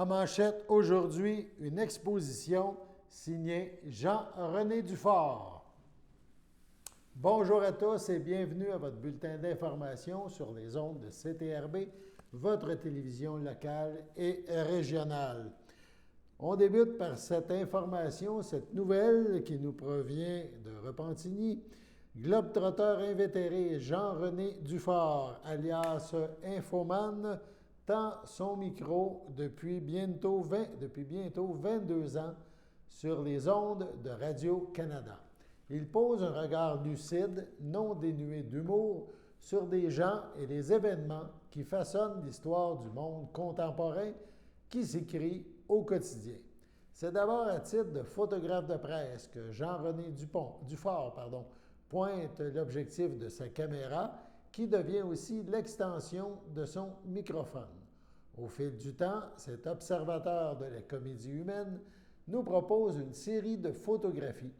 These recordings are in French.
En manchette aujourd'hui, une exposition signée Jean-René Dufort. Bonjour à tous et bienvenue à votre bulletin d'information sur les ondes de CTRB, votre télévision locale et régionale. On débute par cette information, cette nouvelle qui nous provient de Repentigny. Globe-trotteur invétéré Jean-René Dufort, alias Infoman, tend son micro depuis bientôt 22 ans sur les ondes de Radio-Canada. Il pose un regard lucide, non dénué d'humour, sur des gens et des événements qui façonnent l'histoire du monde contemporain qui s'écrit au quotidien. C'est d'abord à titre de photographe de presse que Jean-René Dufort pointe l'objectif de sa caméra qui devient aussi l'extension de son microphone. Au fil du temps, cet observateur de la comédie humaine nous propose une série de photographies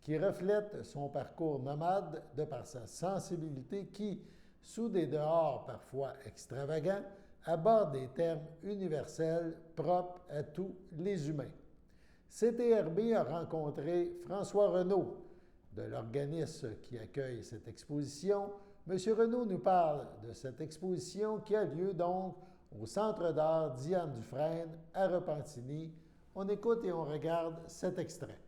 qui reflètent son parcours nomade de par sa sensibilité qui, sous des dehors parfois extravagants, aborde des thèmes universels propres à tous les humains. CTRB a rencontré François Renaud de l'organisme qui accueille cette exposition. M. Renaud nous parle de cette exposition qui a lieu donc au Centre d'art Diane Dufresne à Repentigny. On écoute et on regarde cet extrait.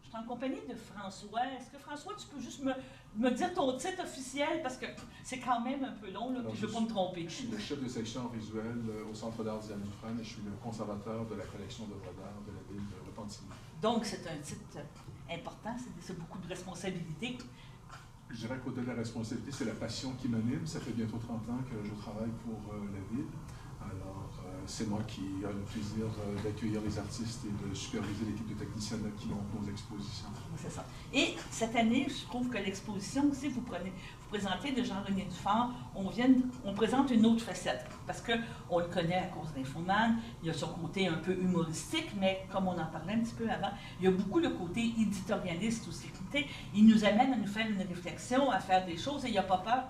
Je suis en compagnie de François. Est-ce que François, tu peux juste me dire ton titre officiel parce que c'est quand même un peu long, là, puis je ne veux pas me tromper. Je suis le chef de section visuelle au Centre d'art Diane Dufresne et je suis le conservateur de la collection d'œuvres d'art de la ville de Repentigny. Donc, c'est un titre important, c'est beaucoup de responsabilités. Je dirais qu'au-delà de la responsabilité, c'est la passion qui m'anime. Ça fait bientôt 30 ans que je travaille pour la ville. Alors, c'est moi qui ai le plaisir d'accueillir les artistes et de superviser l'équipe de techniciens qui montent nos expositions. C'est ça. Et cette année, je trouve que l'exposition aussi, vous présentez de Jean-René Dufort, on présente une autre facette, parce qu'on le connaît à cause d'Infoman, il y a son côté un peu humoristique, mais comme on en parlait un petit peu avant, il y a beaucoup le côté éditorialiste aussi. Il nous amène à nous faire une réflexion, à faire des choses, et il n'y a pas peur.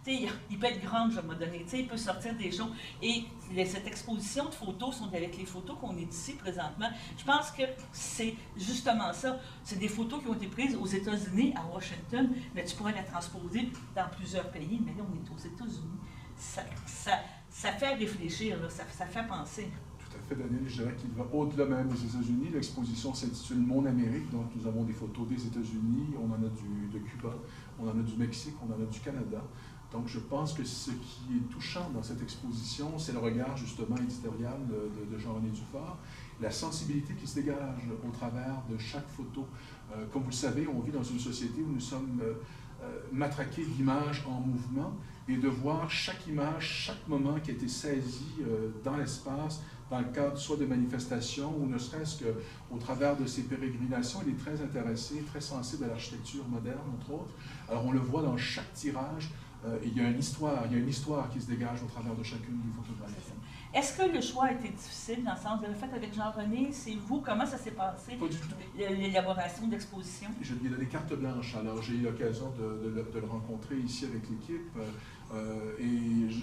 Il peut être grand, je vais me donner, il peut sortir des choses. Et cette exposition de photos sont avec les photos qu'on est ici présentement. Je pense que c'est justement ça. C'est des photos qui ont été prises aux États-Unis, à Washington, mais tu pourrais la transposer dans plusieurs pays. Mais là, on est aux États-Unis. Ça fait réfléchir, là, ça fait penser. Tout à fait, Daniel. Je dirais qu'il va au-delà même des États-Unis. L'exposition s'intitule Mon Amérique, donc nous avons des photos des États-Unis, on en a de Cuba, on en a du Mexique, on en a du Canada. Donc je pense que ce qui est touchant dans cette exposition, c'est le regard justement éditorial de Jean-René Dufort, la sensibilité qui se dégage au travers de chaque photo. Comme vous le savez, on vit dans une société où nous sommes matraqués d'images en mouvement et de voir chaque image, chaque moment qui a été saisi dans l'espace, dans le cadre soit de manifestations ou ne serait-ce qu'au travers de ses pérégrinations. Il est très intéressé, très sensible à l'architecture moderne, entre autres. Alors on le voit dans chaque tirage. Il y a une histoire qui se dégage au travers de chacune des photographies. Est-ce que le choix a été difficile dans le sens de le fait avec Jean-René? C'est vous? Comment ça s'est passé? Pas du tout. L'élaboration d'exposition? Je lui ai donné carte blanche. Alors j'ai eu l'occasion de le rencontrer ici avec l'équipe.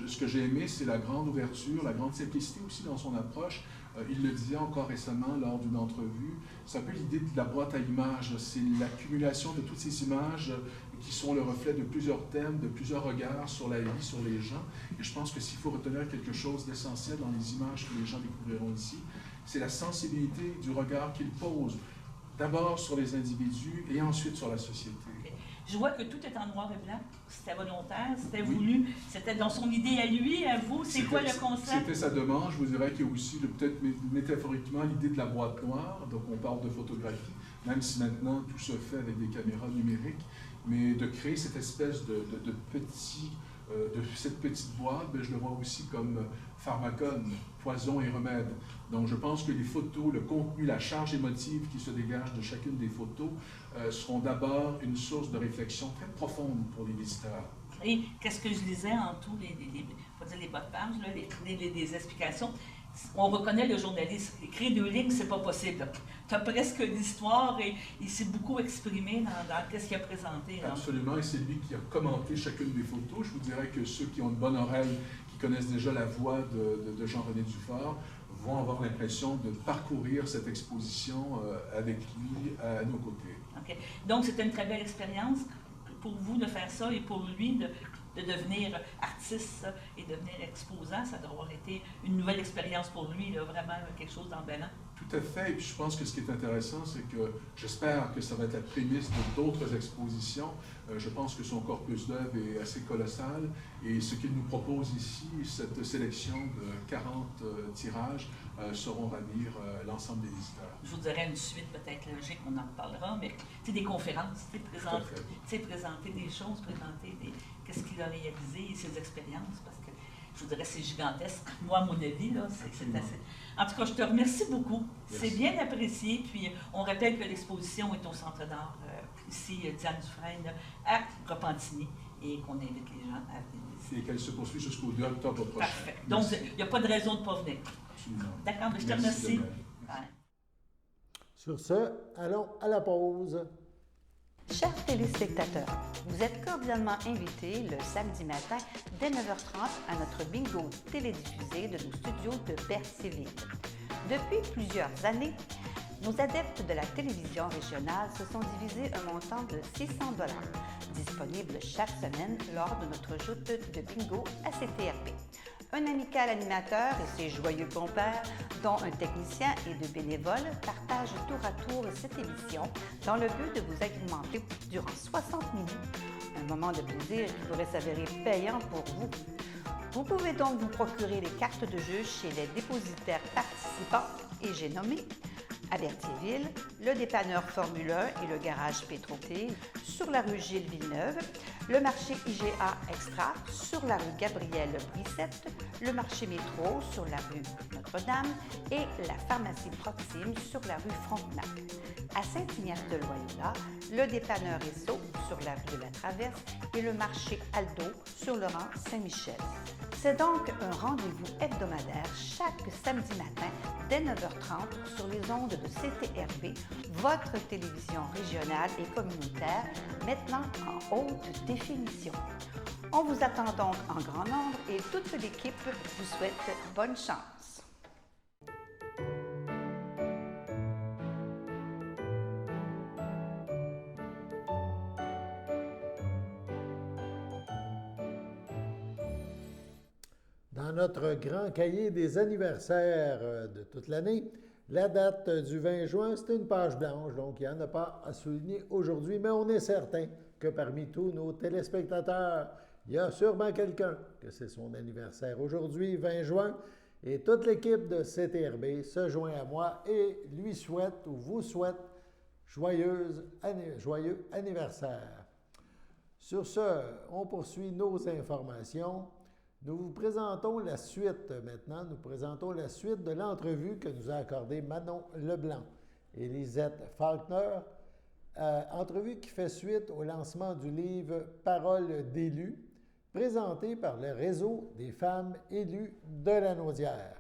Ce que j'ai aimé, c'est la grande ouverture, la grande simplicité aussi dans son approche. Il le disait encore récemment lors d'une entrevue. C'est un peu l'idée de la boîte à images. C'est l'accumulation de toutes ces images qui sont le reflet de plusieurs thèmes, de plusieurs regards sur la vie, sur les gens. Et je pense que s'il faut retenir quelque chose d'essentiel dans les images que les gens découvriront ici, c'est la sensibilité du regard qu'il pose, d'abord sur les individus et ensuite sur la société. Je vois que tout est en noir et blanc. C'était volontaire, c'était voulu, c'était dans son idée à lui, à vous. C'est quoi le concept? C'était sa demande. Je vous dirais qu'il y a aussi, peut-être métaphoriquement, l'idée de la boîte noire. Donc on parle de photographie, même si maintenant tout se fait avec des caméras numériques. Mais de créer cette espèce de cette petite boîte, je le vois aussi comme pharmacone, poison et remède. Donc je pense que les photos, le contenu, la charge émotive qui se dégage de chacune des photos seront d'abord une source de réflexion très profonde pour les visiteurs. Et qu'est-ce que je lisais en tout, les bas de page, là, les explications? On reconnaît le journaliste. Écrire 2 lignes, c'est pas possible. Tu as presque l'histoire et il s'est beaucoup exprimé dans ce qu'il a présenté. Là. Absolument, et c'est lui qui a commenté chacune des photos. Je vous dirais que ceux qui ont une bonne oreille, qui connaissent déjà la voix de Jean-René Dufort, vont avoir l'impression de parcourir cette exposition avec lui à nos côtés. OK. Donc, c'était une très belle expérience pour vous de faire ça et pour lui de devenir artiste et devenir exposant. Ça doit avoir été une nouvelle expérience pour lui, là, vraiment quelque chose d'emballant. Tout à fait. Et puis je pense que ce qui est intéressant, c'est que j'espère que ça va être la prémisse d'autres expositions. Je pense que son corpus d'œuvres est assez colossal. Et ce qu'il nous propose ici, cette sélection de 40 tirages, sauront ravir l'ensemble des visiteurs. Je vous dirais une suite peut-être logique, on en reparlera, mais des conférences, présenter des choses, présenter qu'est-ce qu'il a réalisé, ses expériences, parce que je vous dirais c'est gigantesque. Moi, à mon avis, là, c'est assez... En tout cas, je te remercie beaucoup. C'est bien apprécié. Puis, on rappelle que l'exposition est au Centre d'art, ici, Diane Dufresne, à Repentigny, et qu'on invite les gens à venir. Et qu'elle se poursuit jusqu'au 2 octobre prochain. Parfait. Donc, il n'y a pas de raison de ne pas venir. Absolument. D'accord, mais je te remercie. Sur ce, allons à la pause. Chers téléspectateurs, vous êtes cordialement invités le samedi matin dès 9h30 à notre bingo télédiffusé de nos studios de Berthierville. Depuis plusieurs années, nos adeptes de la télévision régionale se sont divisés un montant de 600 $, disponible chaque semaine lors de notre joute de bingo à CTRP. Un amical animateur et ses joyeux compères, dont un technicien et deux bénévoles, partagent tour à tour cette émission dans le but de vous agrémenter durant 60 minutes. Un moment de plaisir qui pourrait s'avérer payant pour vous. Vous pouvez donc vous procurer les cartes de jeu chez les dépositaires participants et j'ai nommé à Berthierville, le dépanneur Formule 1 et le garage Pétroté, sur la rue Gilles Villeneuve, le marché IGA Extra sur la rue Gabrielle Brissette, le marché Métro sur la rue Notre-Dame et la pharmacie Proxime sur la rue Frontenac. À Saint-Ignace-de-Loyola, le dépanneur Esso sur la rue de la Traverse et le marché Aldo sur le rang Saint-Michel. C'est donc un rendez-vous hebdomadaire chaque samedi matin dès 9h30 sur les ondes de CTRB, votre télévision régionale et communautaire, maintenant en haute définition. On vous attend donc en grand nombre et toute l'équipe vous souhaite bonne chance. Dans notre grand cahier des anniversaires de toute l'année, la date du 20 juin, c'est une page blanche, donc il n'y en a pas à souligner aujourd'hui, mais on est certain que parmi tous nos téléspectateurs, il y a sûrement quelqu'un que c'est son anniversaire aujourd'hui, 20 juin, et toute l'équipe de CTRB se joint à moi et lui souhaite ou vous souhaite joyeux anniversaire. Sur ce, on poursuit nos informations. Nous vous présentons la suite maintenant. Nous présentons la suite de l'entrevue que nous a accordée Manon Leblanc et Lisette Faulkner. Entrevue qui fait suite au lancement du livre Paroles d'élus, présenté par le Réseau des femmes élues de la Naudière.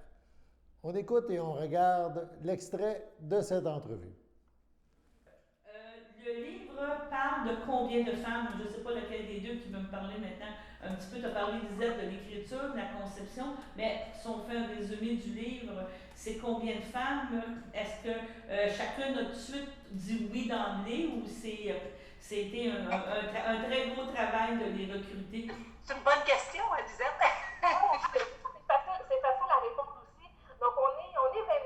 On écoute et on regarde l'extrait de cette entrevue. Le livre parle de combien de femmes? Je ne sais pas lequel des deux qui veut me parler maintenant. Un petit peu, tu as parlé, Lisette, de l'écriture, de la conception, mais si on fait un résumé du livre, c'est combien de femmes? Est-ce que chacun a tout de suite dit oui d'emblée ou c'était un très gros travail de les recruter? C'est une bonne question, Lisette. C'est facile à répondre aussi. Donc, on est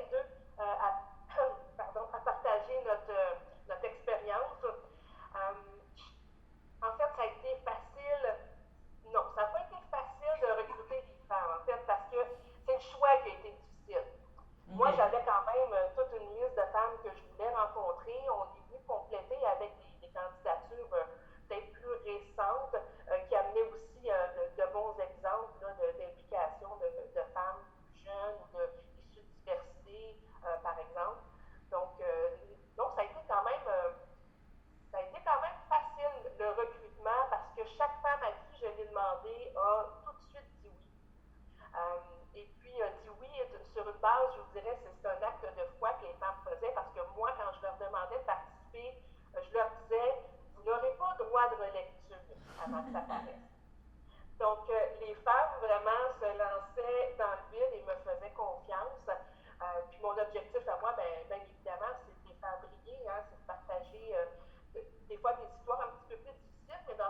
22 à partager notre expérience. En fait, ça a été facile. Non, ça n'a pas été facile de recruter des femmes, en fait, parce que c'est le choix qui a été difficile. Okay. Moi, j'avais quand même toute une liste de femmes que je voulais rencontrer. On est venu compléter avec des candidatures peut-être plus récentes qui amenaient aussi de bons exemples d'implication de femmes plus jeunes ou issues de diversité, par exemple. Donc, ça a été quand même facile le recrutement parce que chaque femme à qui je l'ai demandé a tout de suite dit oui. Et puis, dit oui sur une base, je vous dirais, c'est un acte de foi que les femmes faisaient parce que moi, quand je leur demandais de participer, je leur disais, vous n'aurez pas droit de relecture avant que ça paraisse. Donc, les femmes vraiment se lançaient dans le vide et me faisaient confiance.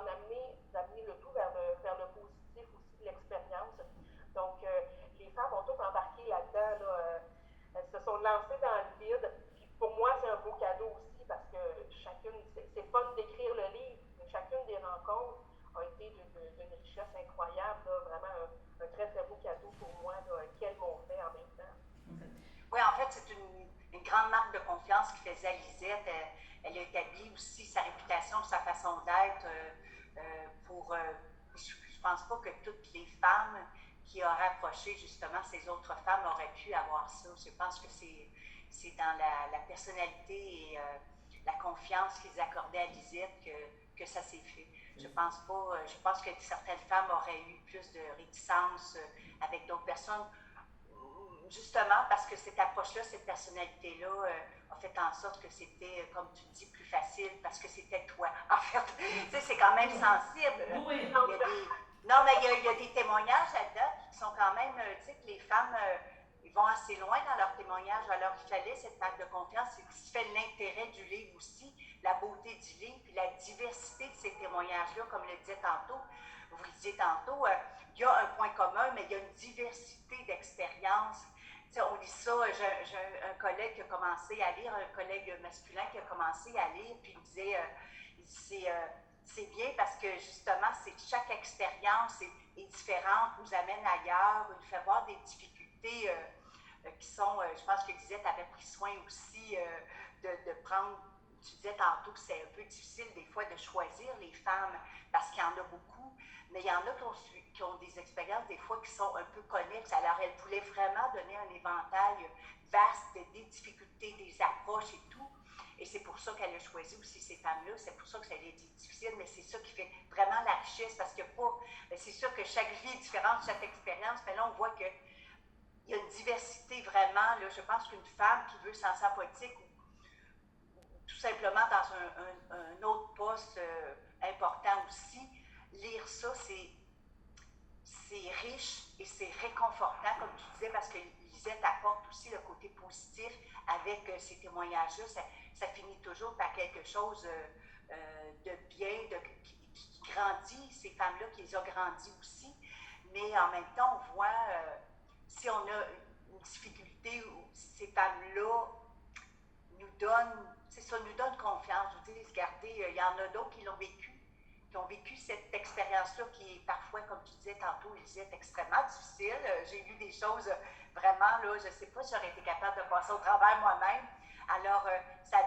d'amener le tout vers le positif aussi de l'expérience. Donc, les femmes ont toutes embarqué là-dedans. Là, elles se sont lancées dans le vide. Puis pour moi, c'est un beau cadeau aussi parce que c'est fun d'écrire le livre, mais chacune des rencontres a été d'une richesse incroyable. Là, vraiment un très, très beau cadeau pour moi qu'elles m'ont fait en même temps. Oui, en fait, c'est une grande marque de confiance qui faisait à Lisette. Elle a établi aussi sa réputation, sa façon d'être je pense pas que toutes les femmes qui auraient approché justement ces autres femmes auraient pu avoir ça. Je pense que c'est dans la personnalité et la confiance qu'ils accordaient à Lisette que ça s'est fait. Je pense que certaines femmes auraient eu plus de réticence avec d'autres personnes, justement parce que cette approche-là, cette personnalité-là a fait en sorte que c'était, comme tu dis, plus facile parce que c'était toi. En fait, tu sais, c'est quand même sensible. Oui. Non, mais il y a des témoignages là-dedans qui sont quand même, tu sais, que les femmes, ils vont assez loin dans leurs témoignages. Alors qu'il fallait cette marque de confiance, c'est ce qui fait l'intérêt du livre aussi, la beauté du livre, puis la diversité de ces témoignages-là, comme le disait tantôt. Vous le disiez tantôt, il y a un point commun, mais il y a une diversité d'expériences. On lit ça, j'ai un collègue qui a commencé à lire, un collègue masculin qui a commencé à lire, puis il me disait, c'est bien parce que justement, chaque expérience est différente, nous amène ailleurs, nous fait voir des difficultés qui sont, je pense que Lisette avait pris soin aussi de prendre, tu disais tantôt que c'est un peu difficile des fois de choisir les femmes parce qu'il y en a beaucoup, mais il y en a qui ont des expériences des fois qui sont un peu connexes. Alors, elle voulait vraiment donner un éventail vaste des difficultés, des approches et tout. Et c'est pour ça qu'elle a choisi aussi ces femmes-là. C'est pour ça que ça a été difficile, mais c'est ça qui fait vraiment la richesse parce que c'est sûr que chaque vie est différente, chaque expérience, mais là, on voit qu'il y a une diversité vraiment. Là, je pense qu'une femme qui veut s'en sortir politique ou tout simplement dans un autre poste important aussi, lire ça, c'est riche et c'est réconfortant, comme tu disais, parce que Lisette apporte aussi le côté positif avec ces témoignages-là. Ça finit toujours par quelque chose de bien, qui grandit, ces femmes-là, qui les ont grandis aussi. Mais en même temps, on voit, si on a une difficulté, ou si ces femmes-là nous donnent confiance. Je vous dis, regardez, il y en a d'autres qui l'ont vécu, qui ont vécu cette expérience-là qui est parfois, comme tu disais tantôt, Lisette, extrêmement difficile. J'ai vu des choses vraiment, là, je ne sais pas si j'aurais été capable de passer au travers moi-même. Alors, ça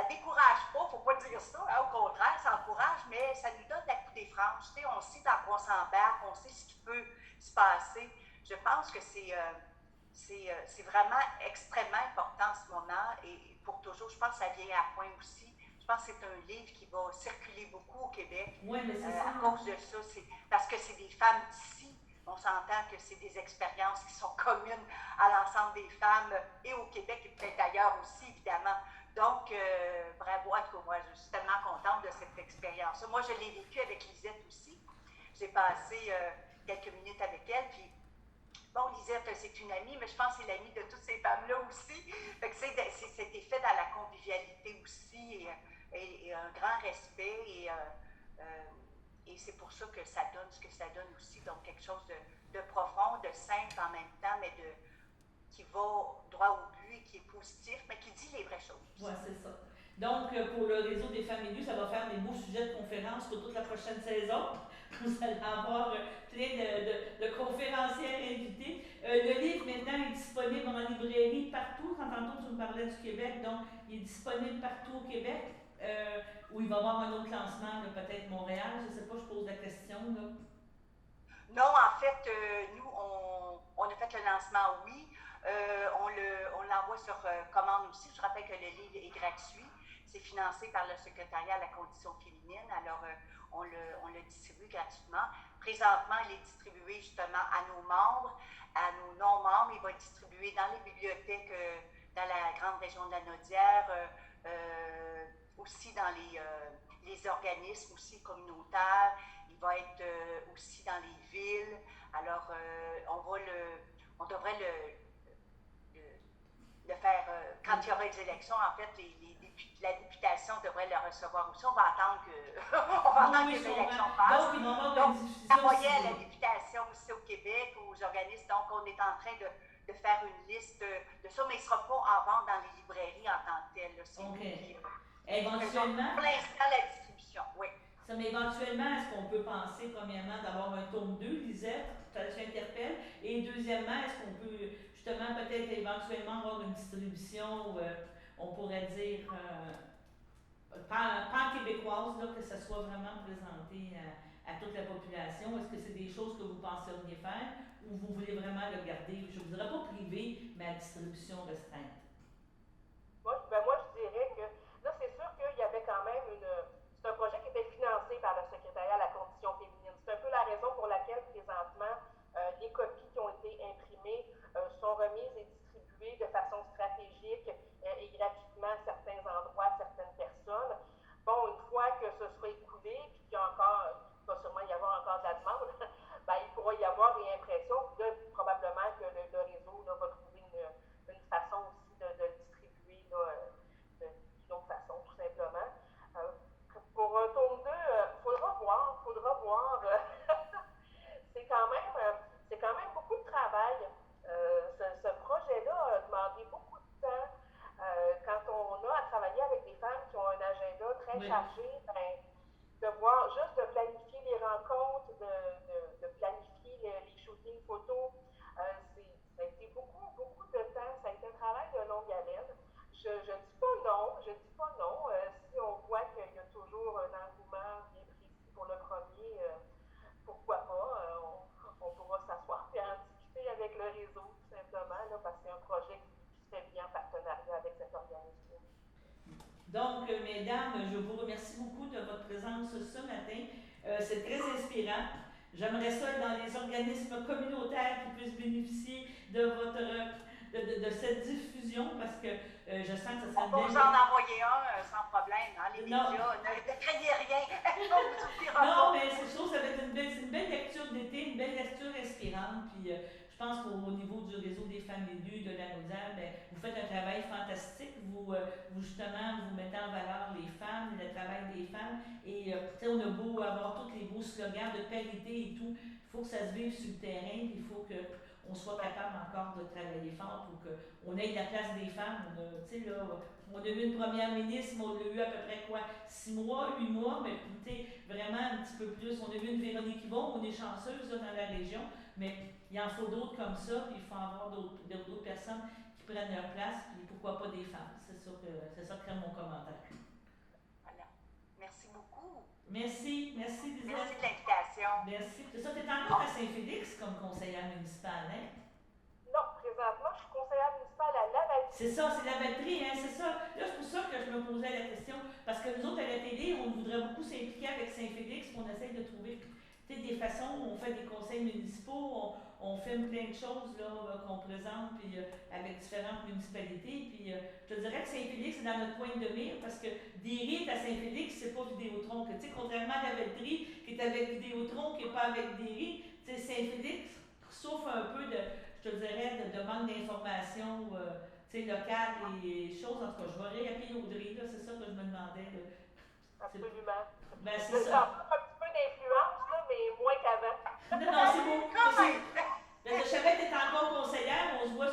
décourage pas, il ne faut pas dire ça, hein, au contraire, ça encourage, mais ça nous donne la coupe des franges. Tu sais, on sait dans quoi on s'embarque, on sait ce qui peut se passer. Je pense que c'est vraiment extrêmement important en ce moment et pour toujours, je pense que ça vient à point aussi. Je pense que c'est un livre qui va circuler beaucoup au Québec. Oui, mais c'est ça. À cause de ça, parce que c'est des femmes d'ici. On s'entend que c'est des expériences qui sont communes à l'ensemble des femmes et au Québec et peut-être ailleurs aussi, évidemment. Donc, bravo à toi. Moi, je suis tellement contente de cette expérience. Moi, je l'ai vécue avec Lisette aussi. J'ai passé quelques minutes avec elle, puis bon, Lisette, c'est une amie, mais je pense que c'est l'amie de toutes ces femmes-là aussi. Fait que c'était fait dans la convivialité aussi et un grand respect et c'est pour ça que ça donne ce que ça donne aussi. Donc, quelque chose de profond, de simple en même temps, mais qui va droit au but et qui est positif, mais qui dit les vraies choses. Oui, c'est ça. Donc, pour le réseau des femmes élues, ça va faire des beaux sujets de conférences pour toute la prochaine saison. Vous allez avoir plein de conférencières invités. Le livre, maintenant, est disponible en librairie partout. Tantôt, tu me parlais du Québec, donc il est disponible partout au Québec. Où il va y avoir un autre lancement, peut-être Montréal, je ne sais pas, je pose la question. Là. Non, en fait, nous, on a fait le lancement, oui. On l'envoie sur commande aussi. Je rappelle que le livre est gratuit. C'est financé par le secrétariat à la condition féminine. Alors, on le distribue gratuitement. Présentement, il est distribué justement à nos membres, à nos non-membres. Il va être distribué dans les bibliothèques dans la grande région de la Naudière, aussi dans les organismes aussi communautaires. Il va être aussi dans les villes. Alors, on devrait le faire, quand il y aura des élections, en fait, la députation devrait le recevoir aussi. On va attendre que les élections passent. Donc, envoyer à la députation aussi au Québec, aux organismes. Donc, on est en train de faire une liste de ça, mais il ne sera pas en vente dans les librairies en tant que tel. Éventuellement. Pour l'instant, la distribution, oui. Ça, mais éventuellement, est-ce qu'on peut penser, premièrement, d'avoir un tome 2, Lisette, ça t'interpelle, et deuxièmement, est-ce qu'on peut justement peut-être éventuellement avoir une distribution, on pourrait dire, pan-québécoise, que ça soit vraiment présenté à toute la population? Est-ce que c'est des choses que vous penseriez faire ou vous voulez vraiment le garder, je ne vous dirais pas privé, mais à distribution restreinte? Moi, je dirais que là, c'est sûr qu'il y avait quand même c'est un projet qui était financé par le secrétariat à la condition féminine. C'est un peu la raison pour laquelle, présentement, les copies qui ont été imprimées sont remises et distribuées de façon stratégique et gratuitement à certains endroits, à certaines personnes. Bon, une fois que ce sera écoulé, puis qu'il y a encore, il va sûrement y avoir encore de la demande, ben, il pourra y avoir réimpression. Là, probablement que le réseau là, va trouver une façon aussi de le distribuer d'une autre façon, tout simplement. Pour un tome 2, il faudra voir. C'est quand même beaucoup de travail. Ce projet-là a demandé beaucoup de temps. Quand on a à travailler avec des femmes qui ont un agenda très chargé, de voir juste de planifier les rencontres, de planifier les shootings photos, ça a été beaucoup de temps. Ça a été un travail de longue haleine. Je dis pas non. Si on voit qu'il y a toujours un engouement bien précis pour le premier, pourquoi pas, on pourra s'asseoir et en discuter avec le réseau, tout simplement, là, parce que c'est un projet qui se fait bien en partenariat avec cet organisme. Donc, mesdames, je vous remercie beaucoup de votre présence ce matin. C'est très inspirant. J'aimerais ça être dans les organismes communautaires qui puissent bénéficier de cette diffusion parce que je sens que ça serait On peut vous en envoyer un sans problème, hein, les médias. Ne craignez rien, on vous oubliera pas. Non, mais c'est chose, ça va être une belle lecture d'été, une belle lecture inspirante. Puis je pense qu'au niveau du réseau des femmes élues de la Naudière, vous faites un travail fantastique. Vous justement, vous mettez en valeur les femmes, le travail des femmes. Et on a beau avoir tous les beaux slogans de parité et tout, il faut que ça se vive sur le terrain, puis il faut qu'on soit capable encore de travailler fort pour qu'on ait la place des femmes. On a eu une première ministre, mais on l'a eu à peu près 6 mois, 8 mois, mais écoutez, vraiment un petit peu plus. On a eu une Véronique Yvon, on est chanceuse dans la région, mais il en faut d'autres comme ça, puis il faut avoir d'autres personnes qui prennent leur place, puis pourquoi pas des femmes. C'est ça que mon commentaire. Voilà. Merci beaucoup. Merci, Lisette. Merci de l'invitation. Merci. C'est ça, tu es encore à Saint-Félix comme conseillère municipale, hein? Non, présentement, je suis conseillère municipale à Lavaltrie. C'est ça, c'est Lavaltrie, hein, c'est ça. Là, c'est pour ça que je me posais la question, parce que nous autres, à la télé, on voudrait beaucoup s'impliquer avec Saint-Félix, puis on essaye de trouver des façons, on fait des conseils municipaux, on filme plein de choses qu'on présente puis, avec différentes municipalités. Puis je te dirais que Saint-Félix, c'est dans notre point de mire parce que Derry est à Saint-Félix, c'est pas Vidéotron. Que, contrairement à Lavaltrie, qui est avec Vidéotron, qui n'est pas avec Derry, Saint-Félix souffre un peu je te dirais, de manque d'informations locales et choses. En tout cas, je vais réappeler Audrey, c'est ça que je me demandais. Absolument. C'est ça. Un petit peu d'influence, là, mais moins qu'avant. Non, c'est beau. Je savais que tu étais encore conseillère, on se voit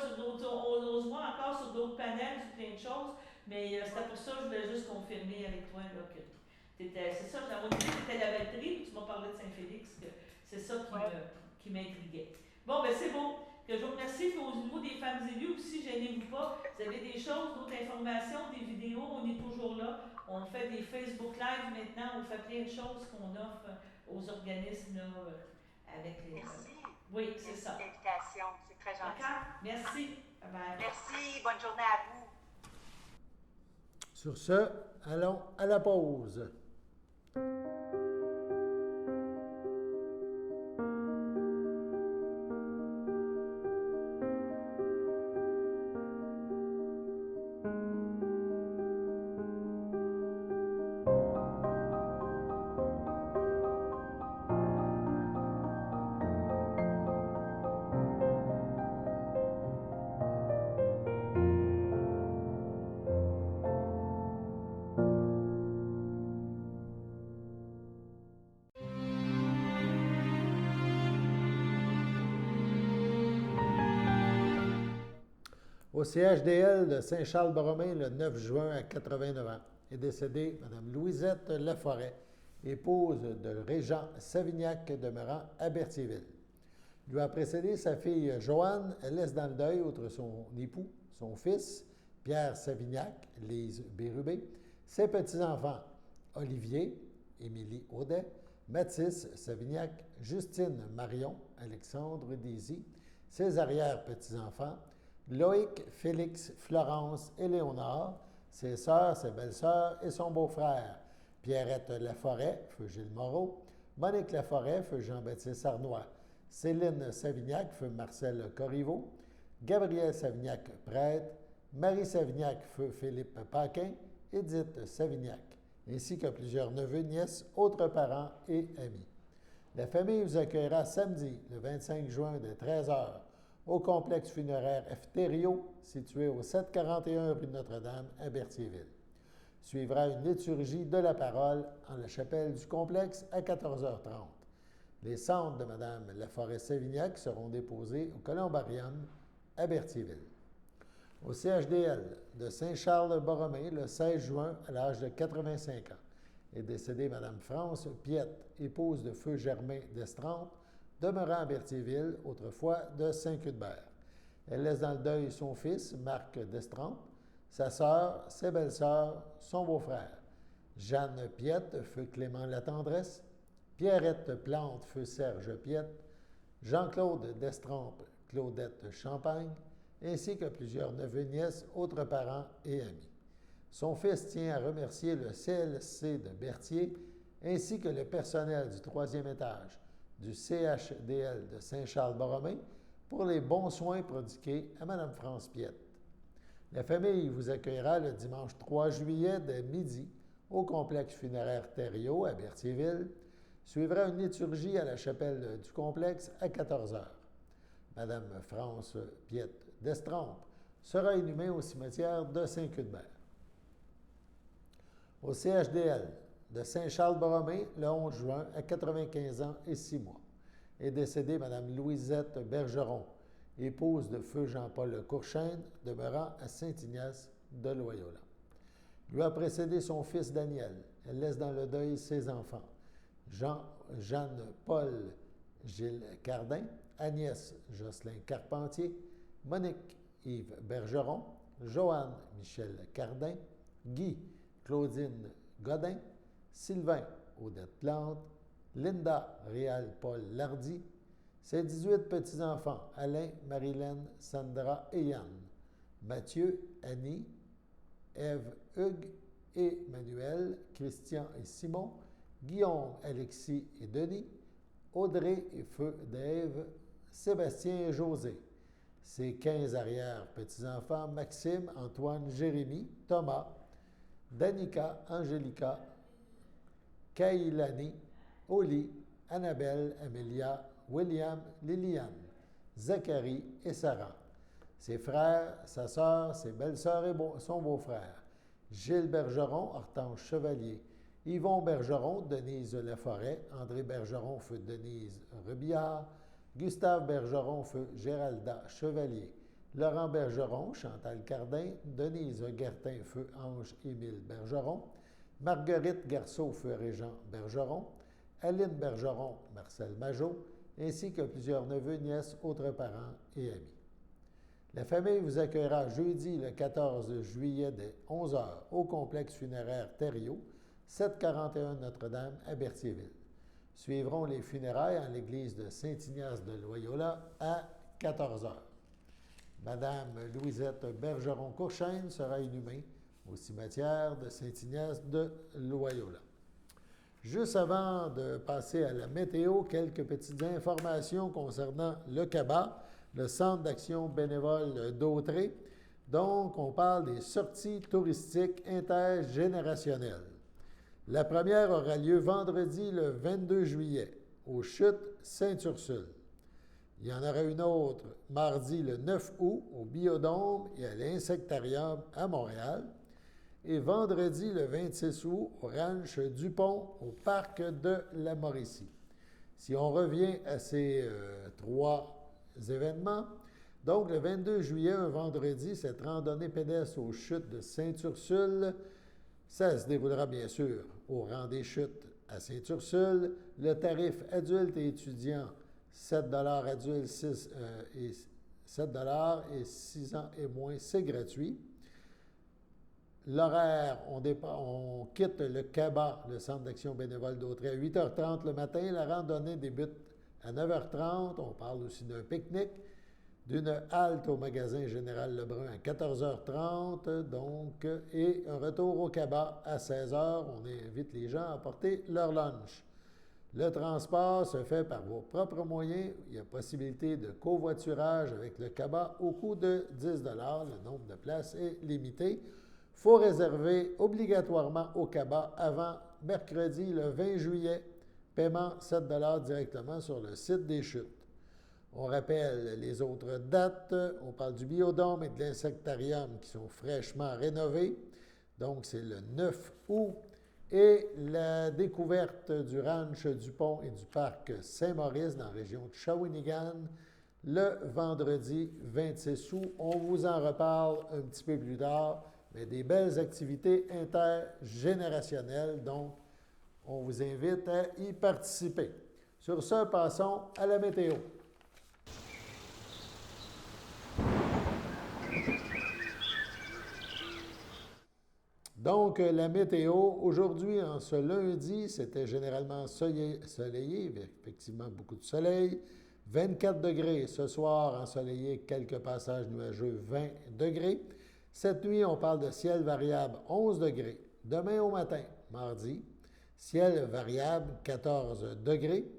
encore sur d'autres panels, sur plein de choses, mais c'était pour ça que je voulais juste confirmer avec toi là, que c'est ça, j'avais dit que tu étais Lavaltrie, puis tu m'as parlé de Saint-Félix, que c'est ça qui m'intriguait. Bon, c'est beau. Que je vous remercie. Puis au niveau des femmes élues aussi, gênez-vous pas. Vous avez des choses, d'autres informations, des vidéos, on est toujours là. On fait des Facebook Live maintenant, on fait plein de choses qu'on offre aux organismes avec les. Merci. Oui, c'est ça. Merci de l'invitation, c'est très gentil. D'accord, merci. Bye. Merci, bonne journée à vous. Sur ce, allons à la pause. CHDL de Saint-Charles-Borromée le 9 juin à 89 ans. Est décédée Mme Louisette Laforêt, épouse de Régent Savignac demeurant à Berthierville. Lui a précédé sa fille Joanne. Elle laisse dans le deuil, outre son époux, son fils, Pierre Savignac, Lise Bérubé, ses petits-enfants, Olivier, Émilie Audet, Mathis Savignac, Justine Marion, Alexandre Désy, ses arrière-petits-enfants, Loïc, Félix, Florence et Léonard, ses sœurs, ses belles-sœurs et son beau-frère, Pierrette Laforêt, feu Gilles Moreau, Monique Laforêt, feu Jean-Baptiste Arnois, Céline Savignac, feu Marcel Corriveau, Gabriel Savignac, prêtre, Marie Savignac, feu Philippe Paquin, Édith Savignac, ainsi que plusieurs neveux, nièces, autres parents et amis. La famille vous accueillera samedi, le 25 juin, de 13h, au complexe funéraire F. Thériault, situé au 741 rue Notre-Dame à Berthierville. Suivra une liturgie de la parole en la chapelle du complexe à 14h30. Les cendres de Mme Laforêt-Savignac seront déposées au columbarium à Berthierville. Au CHDL de Saint-Charles-Borromée, le 16 juin, à l'âge de 85 ans, est décédée Mme France Piette, épouse de feu Germain d'Estrempe, demeurant à Berthierville, autrefois de Saint-Cuthbert. Elle laisse dans le deuil son fils, Marc d'Estrempe, sa sœur, ses belles-sœurs, son beau-frère. Jeanne Piette, feu Clément Latendresse, Pierrette Plante, feu Serge Piette, Jean-Claude d'Estrempe, Claudette Champagne, ainsi que plusieurs neveux, nièces, autres parents et amis. Son fils tient à remercier le CLC de Berthier, ainsi que le personnel du 3e étage du CHDL de Saint-Charles-Borromée pour les bons soins prodigués à Mme France Piette. La famille vous accueillera le dimanche 3 juillet dès midi au complexe funéraire Thériault à Berthierville. Suivra une liturgie à la chapelle du complexe à 14h. Mme France Piette d'Estrempe sera inhumée au cimetière de Saint-Cuthbert. Au CHDL de Saint-Charles-Borromée, le 11 juin, à 95 ans et 6 mois, est décédée Mme Louisette Bergeron, épouse de feu Jean-Paul Courchaine, demeurant à Saint-Ignace de Loyola. Lui a précédé son fils Daniel. Elle laisse dans le deuil ses enfants, Jeanne-Paul Gilles Cardin, Agnès Jocelyn Carpentier, Monique Yves Bergeron, Joanne Michel Cardin, Guy Claudine Godin, Sylvain Odette Plante, Linda Réal Paul Lardy, ses 18 petits-enfants, Alain, Marilène, Sandra et Yann, Mathieu, Annie, Ève, Hugues et Manuel, Christian et Simon, Guillaume, Alexis et Denis, Audrey et Feu Dave, Sébastien et José, ses 15 arrière-petits-enfants, Maxime, Antoine, Jérémie, Thomas, Danica, Angélica, Kailani, Oli, Annabelle, Amélia, William, Liliane, Zacharie et Sarah. Ses frères, sa sœur, ses belles-sœurs et son beau-frère. Gilles Bergeron, Hortense Chevalier, Yvon Bergeron, Denise Laforêt, André Bergeron, feu Denise Rebillard, Gustave Bergeron, feu Géralda Chevalier, Laurent Bergeron, Chantal Cardin, Denise Guertin, feu Ange-Émile Bergeron, Marguerite Garceau, feu Régent Bergeron, Aline Bergeron, Marcel Majot, ainsi que plusieurs neveux, nièces, autres parents et amis. La famille vous accueillera jeudi le 14 juillet dès 11h au complexe funéraire Thériault, 741 Notre-Dame à Berthierville. Suivront les funérailles en l'église de Saint-Ignace de Loyola à 14h. Madame Louisette Bergeron-Courchaine sera inhumée au cimetière de Saint-Ignace de Loyola. Juste avant de passer à la météo, quelques petites informations concernant le CABA, le Centre d'action bénévole d'Autrey. Donc, on parle des sorties touristiques intergénérationnelles. La première aura lieu vendredi le 22 juillet aux Chutes Sainte-Ursule. Il y en aura une autre mardi le 9 août au Biodôme et à l'Insectarium à Montréal. Et vendredi le 26 août au Ranch Dupont au Parc de la Mauricie. Si on revient à ces trois événements, Donc, le 22 juillet, un vendredi, cette randonnée pédestre aux chutes de Sainte-Ursule, ça se déroulera bien sûr au rang des chutes à Sainte-Ursule. Le tarif adulte et étudiant, 7 adulte, 7 et 6 ans et moins, c'est gratuit. L'horaire, on quitte le CABA, le Centre d'action bénévole d'Autrey, à 8h30 le matin. La randonnée débute à 9h30. On parle aussi d'un pique-nique, d'une halte au magasin Général Lebrun à 14h30, donc, et un retour au CABA à 16h. On invite les gens à apporter leur lunch. Le transport se fait par vos propres moyens. Il y a possibilité de covoiturage avec le CABA au coût de 10 $. Le nombre de places est limité. Il faut réserver obligatoirement au CABA avant mercredi le 20 juillet. Paiement 7 $ directement sur le site des chutes. On rappelle les autres dates. On parle du biodôme et de l'insectarium qui sont fraîchement rénovés. Donc, c'est le 9 août. Et la découverte du ranch du Pont et du parc Saint-Maurice dans la région de Shawinigan le vendredi 26 août. On vous en reparle un petit peu plus tard, mais des belles activités intergénérationnelles. Donc, on vous invite à y participer. Sur ce, passons à la météo. Donc, la météo, aujourd'hui, en ce lundi, c'était généralement soleillé, effectivement beaucoup de soleil, 24 degrés. Ce soir, ensoleillé, quelques passages nuageux, 20 degrés. Cette nuit, on parle de ciel variable, 11 degrés. Demain au matin, mardi, ciel variable, 14 degrés.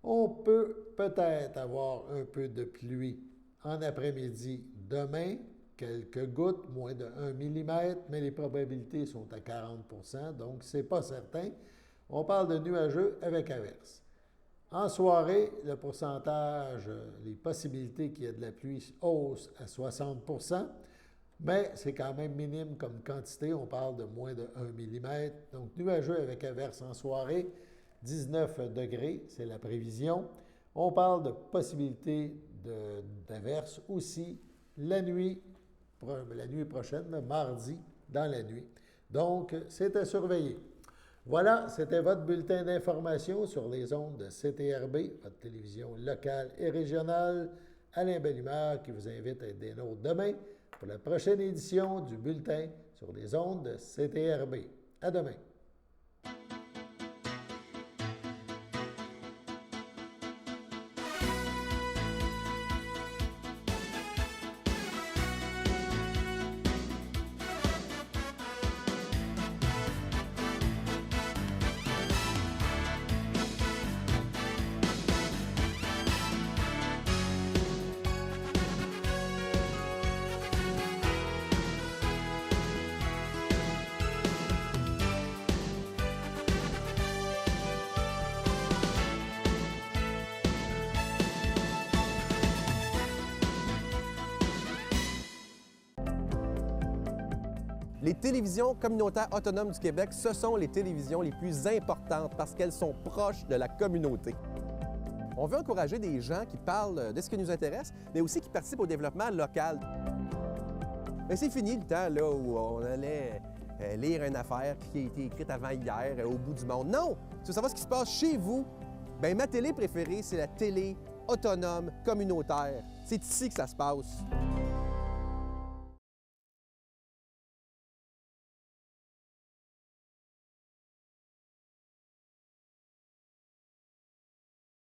On peut peut-être avoir un peu de pluie en après-midi demain, quelques gouttes, moins de 1 mm, mais les probabilités sont à 40 %, donc ce n'est pas certain. On parle de nuageux avec averse. En soirée, le pourcentage, les possibilités qu'il y ait de la pluie haussent à 60 %, mais c'est quand même minime comme quantité. On parle de moins de 1 mm. Donc, nuageux avec averse en soirée, 19 degrés, c'est la prévision. On parle de possibilités d'averse aussi la nuit prochaine, mardi, dans la nuit. Donc, c'est à surveiller. Voilà, c'était votre bulletin d'information sur les ondes de CTRB, votre télévision locale et régionale. Alain Bellumeur qui vous invite à être des nôtres demain pour la prochaine édition du bulletin sur les ondes de CTRB. À demain. Les télévisions communautaires autonomes du Québec, ce sont les télévisions les plus importantes parce qu'elles sont proches de la communauté. On veut encourager des gens qui parlent de ce qui nous intéresse, mais aussi qui participent au développement local. Mais c'est fini le temps là, où on allait lire une affaire qui a été écrite avant hier au bout du monde. Non! Tu veux savoir ce qui se passe chez vous? Bien, ma télé préférée, c'est la télé autonome communautaire. C'est ici que ça se passe.